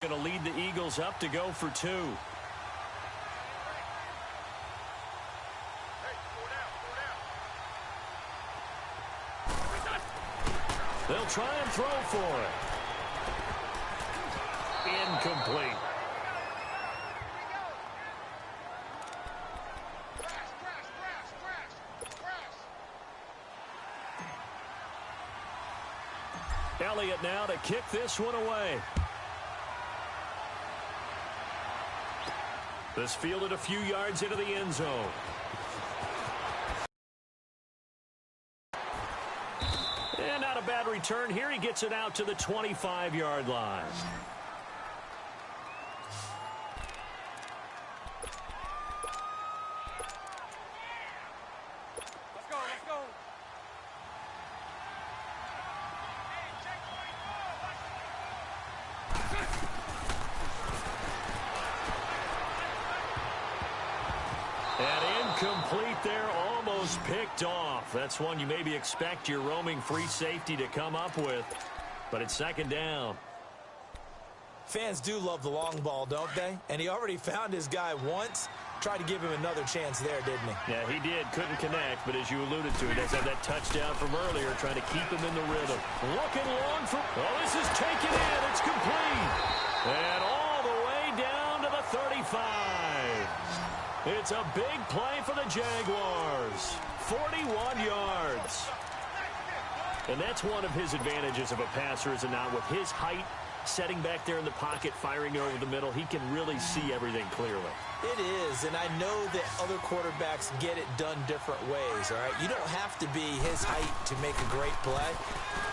Going to lead the Eagles up to go for 2. They'll try and throw for it. Incomplete. Elliott now to kick this one away. This fielded a few yards into the end zone. And not a bad return here. He gets it out to the 25-yard line. Complete there, almost picked off. That's one you maybe expect your roaming free safety to come up with, but it's second down. Fans do love the long ball, don't they? And he already found his guy once. Tried to give him another chance there, didn't he? Yeah, he did. Couldn't connect, but as you alluded to, he does have that touchdown from earlier, trying to keep him in the rhythm. Looking long for... Oh, this is taken in. It's complete. And all the way down to the 35. It's a big play for the Jaguars. 41 yards. And that's one of his advantages of a passer, is it not? With his height, setting back there in the pocket, firing it over the middle, he can really see everything clearly. It is, and I know that other quarterbacks get it done different ways, all right? You don't have to be his height to make a great play,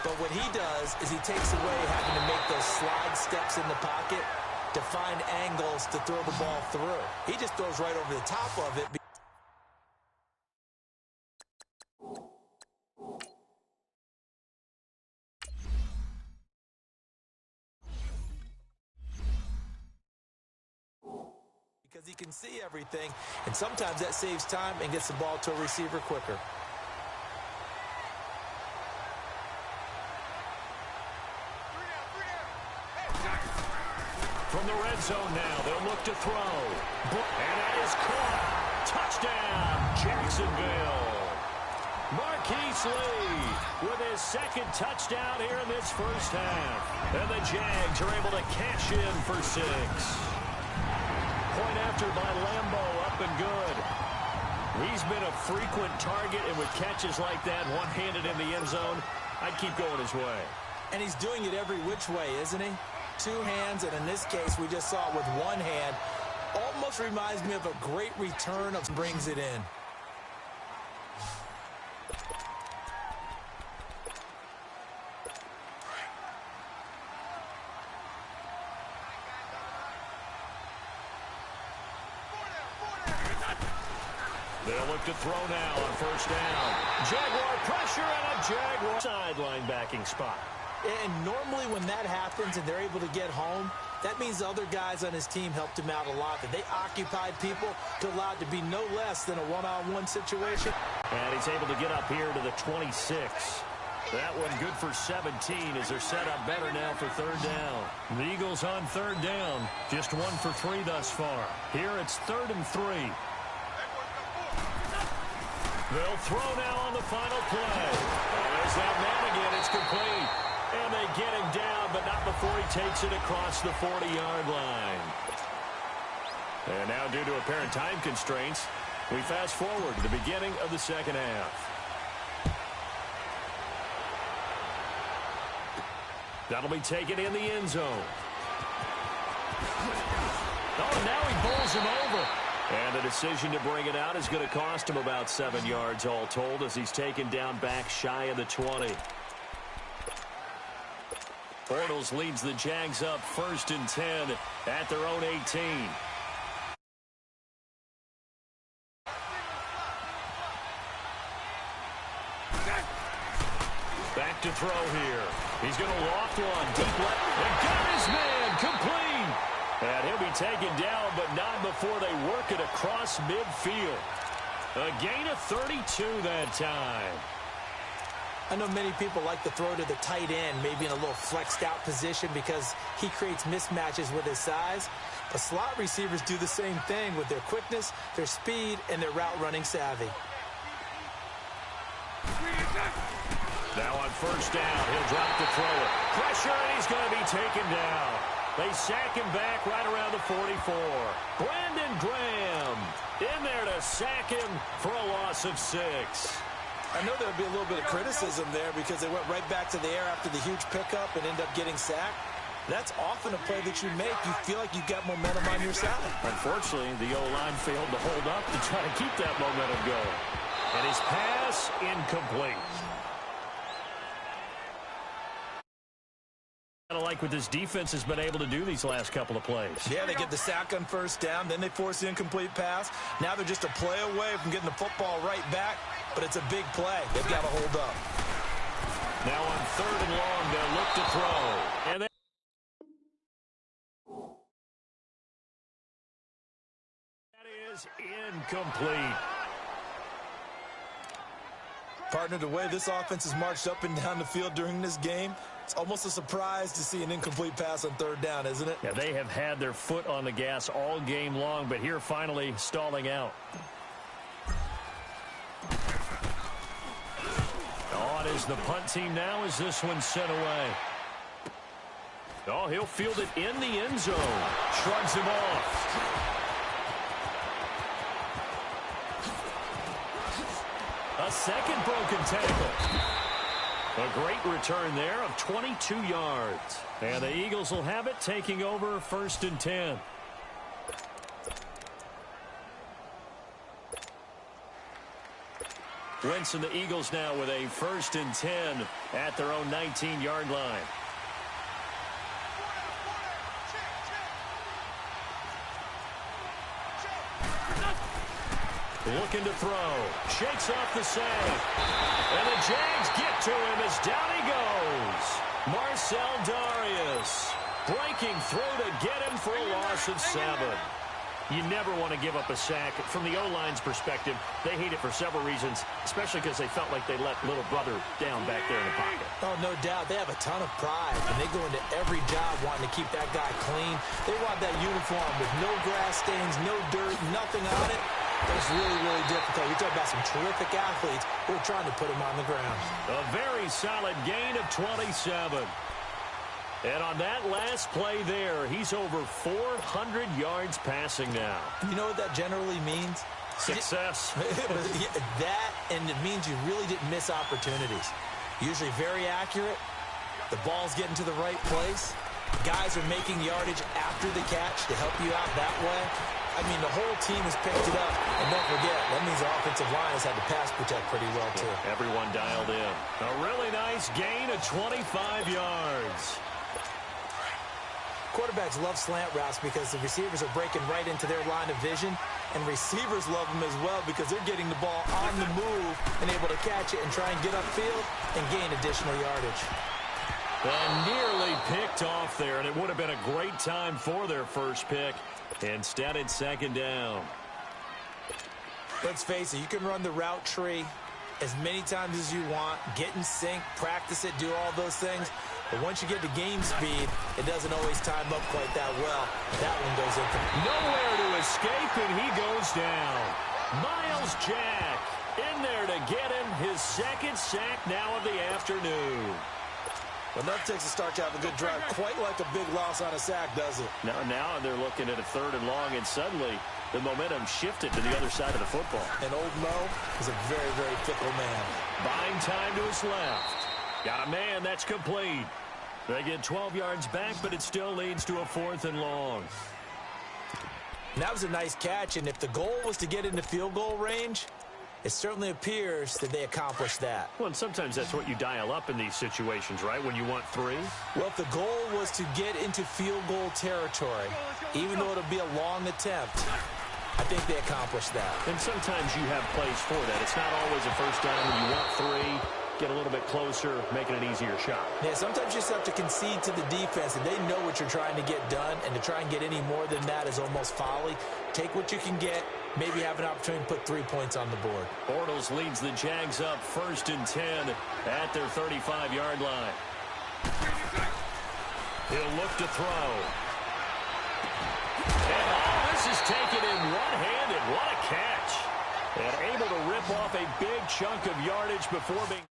but what he does is he takes away having to make those slide steps in the pocket to find angles to throw the ball through. He just throws right over the top of it. Because he can see everything, and sometimes that saves time and gets the ball to a receiver quicker. From the red zone now, they'll look to throw. And that is caught. Touchdown, Jacksonville. Marquise Lee with his second touchdown here in this first half. And the Jags are able to cash in for 6. Point after by Lambo, up and good. He's been a frequent target, and with catches like that, one-handed in the end zone, I'd keep going his way. And he's doing it every which way, isn't he? 2 hands, and in this case, we just saw it with 1 hand. Almost reminds me of a great return of brings it in. They'll look to throw now on first down. Jaguar pressure and a Jaguar sideline backing spot. And normally when that happens and they're able to get home, that means the other guys on his team helped him out a lot. That they occupied people to allow it to be no less than a one-on-one situation. And he's able to get up here to the 26. That one good for 17 as they're set up better now for third down. The Eagles on third down. Just 1 for 3 thus far. Here it's 3rd and 3. They'll throw now on the final play. Oh, there's that man again. It's complete. And they get him down, but not before he takes it across the 40-yard line. And now, due to apparent time constraints, we fast forward to the beginning of the second half. That'll be taken in the end zone. Oh, now he bowls him over. And the decision to bring it out is going to cost him about 7 yards all told as he's taken down back shy of the 20. Bortles leads the Jags up 1st and 10 at their own 18. Back to throw here. He's going to loft one deep left. And got his man complete. And he'll be taken down, but not before they work it across midfield. A gain of 32 that time. I know many people like to throw to the tight end, maybe in a little flexed out position because he creates mismatches with his size. But slot receivers do the same thing with their quickness, their speed, and their route running savvy. Now on first down, he'll drop to throw it. Pressure, and he's going to be taken down. They sack him back right around the 44. Brandon Graham in there to sack him for a loss of 6. I know there'll be a little bit of criticism there because they went right back to the air after the huge pickup and ended up getting sacked. That's often a play that you make. You feel like you've got momentum on your side. Unfortunately, the O-line failed to hold up to try to keep that momentum going. And his pass incomplete. Kind of like what this defense has been able to do these last couple of plays. Yeah, they get the sack on first down, then they force the incomplete pass. Now they're just a play away from getting the football right back, but it's a big play. They've got to hold up. Now on 3rd and long, they'll look to throw. And that is incomplete. Partner, the way this offense has marched up and down the field during this game, it's almost a surprise to see an incomplete pass on 3rd down, isn't it? Yeah, they have had their foot on the gas all game long, but here finally stalling out. On is the punt team now as this one's sent away. Oh, he'll field it in the end zone. Shrugs him off. A second broken tackle. A great return there of 22 yards. And the Eagles will have it, taking over 1st and 10. Wentz and the Eagles now with a 1st and 10 at their own 19-yard line. Looking to throw. Shakes off the save. And the Jags get to him as down he goes. Marcel Darius breaking through to get him for a loss of 7. You never want to give up a sack. From the O-line's perspective, they hate it for several reasons, especially because they felt like they let little brother down back there in the pocket. Oh, no doubt. They have a ton of pride, and they go into every job wanting to keep that guy clean. They want that uniform with no grass stains, no dirt, nothing on it. That's really, really difficult. You're talking about some terrific athletes who are trying to put him on the ground. A very solid gain of 27. And on that last play there, he's over 400 yards passing now. You know what that generally means? Success. That, and it means you really didn't miss opportunities. Usually very accurate. The ball's getting to the right place. Guys are making yardage after the catch to help you out that way. I mean, the whole team has picked it up. And don't forget, that means the offensive line has had to pass protect pretty well, too. Everyone dialed in. A really nice gain of 25 yards. Quarterbacks love slant routes because the receivers are breaking right into their line of vision, and receivers love them as well because they're getting the ball on the move and able to catch it and try and get upfield and gain additional yardage. And nearly picked off there, and it would have been a great time for their first pick. Instead, it's 2nd down. Let's face it, you can run the route tree as many times as you want, get in sync, practice it, do all those things. But once you get to game speed, it doesn't always time up quite that well. That one goes in. Nowhere to escape, and he goes down. Miles Jack in there to get him his 2nd sack now of the afternoon. Enough takes a start to have a good drive. Quite like a big loss on a sack, does it? Now they're looking at a 3rd and long, and suddenly the momentum shifted to the other side of the football. And old Mo is a very, very fickle man. Buying time to his left. Got a man that's complete. They get 12 yards back, but it still leads to a 4th and long. And that was a nice catch, and if the goal was to get into field goal range, it certainly appears that they accomplished that. Well, and sometimes that's what you dial up in these situations, right, when you want 3? Well, if the goal was to get into field goal territory, even though it'll be a long attempt, I think they accomplished that. And sometimes you have plays for that. It's not always a first down when you want 3. Get a little bit closer, making an easier shot. Yeah, sometimes you just have to concede to the defense, and they know what you're trying to get done, and to try and get any more than that is almost folly. Take what you can get, maybe have an opportunity to put 3 points on the board. Bortles leads the Jags up 1st and 10 at their 35-yard line. He'll look to throw. And this is taken in one-handed. What a catch. And able to rip off a big chunk of yardage before being...